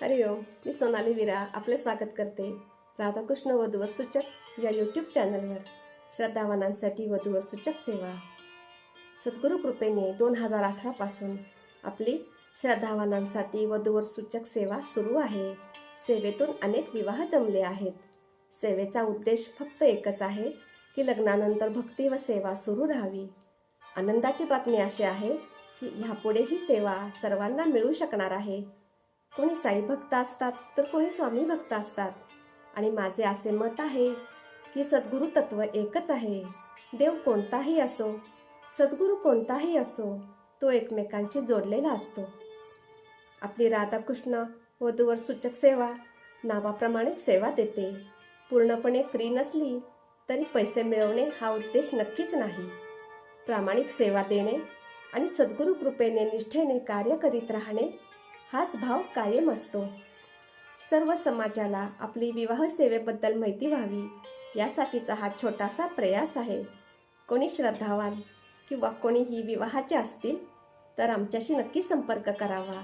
हरिओम, मी सोनाली वीरा आपले स्वागत करते राधाकृष्ण वधूवर सूचक या यूट्यूब चॅनलवर. श्रद्धावानांसाठी वधूवर सूचक सेवा. सद्गुरू कृपेने 2018 पासून आपली श्रद्धावानांसाठी वधूवर सूचक सेवा सुरू आहे. सेवेतून अनेक विवाह जमले आहेत. सेवेचा उद्देश फक्त एकच आहे की लग्नानंतर भक्ती व सेवा सुरू राहावी. आनंदाची बातमी अशी आहे की ह्यापुढे ही सेवा सर्वांना मिळू शकणार आहे. कोणी साई भक्त असतात तर कोणी स्वामी भक्त असतात. आणि माझे असे मत आहे की सद्गुरू तत्व एकच आहे. देव कोणताही असो, सद्गुरू कोणताही असो, तो एकमेकांशी जोडलेला असतो. आपली राधाकृष्ण वधूवर सूचक सेवा नावाप्रमाणेच सेवा देते. पूर्णपणे फ्री नसली तरी पैसे मिळवणे हा उद्देश नक्कीच नाही. प्रामाणिक सेवा देणे आणि सद्गुरू कृपेने निष्ठेने कार्य करीत राहणे हाच भाव कायम असतो. सर्व समाजाला आपली विवाह सेवेबद्दल माहिती व्हावी यासाठीचा हा छोटासा प्रयास आहे. कोणी श्रद्धावान किंवा कोणीही विवाहाचे असतील तर आमच्याशी नक्की संपर्क करावा.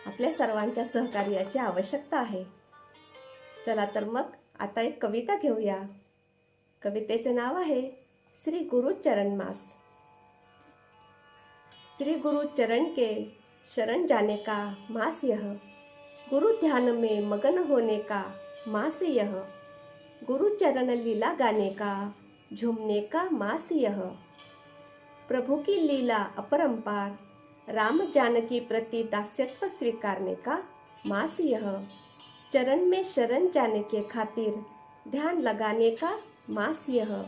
आपल्या सर्वांच्या सहकार्याची आवश्यकता आहे. चला तर मग आता एक कविता घेऊया. कवितेचे नाव आहे श्री गुरु चरण मास. श्री गुरु चरण के शरण जाने का मास यह, गुरु ध्यान में मगन होने का मास यह, गुरु चरण लीला गाने का झूमने का मास यह, प्रभु की लीला अपरंपार, राम जानकी प्रति दास्यत्व स्वीकारने का मास यह, चरण में शरण जाने के खातिर ध्यान लगाने का मास यह,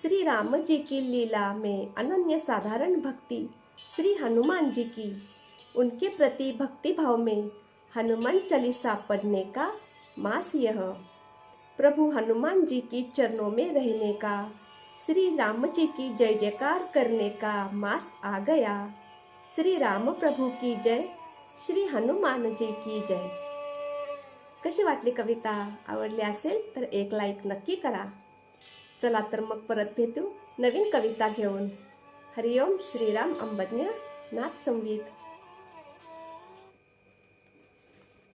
श्री राम जी की लीला में अनन्य साधारण भक्ति श्री हनुमान जी की, उनके प्रति भक्ति भाव में हनुमान चालीसा पढ़ने का मास यह, प्रभु हनुमान जी की चरणों में रहने का, श्री राम जी की जय जयकार करने का मास आ गया. श्री राम प्रभु की जय, श्री हनुमान जी की जय. कशी वाटली कविता? आवडली असेल तर एक लाईक नक्की करा. चला तर मग परत भेटू नवीन कविता घेऊन. हरिओम. श्रीराम अंबज्ञ नाथ संगीत.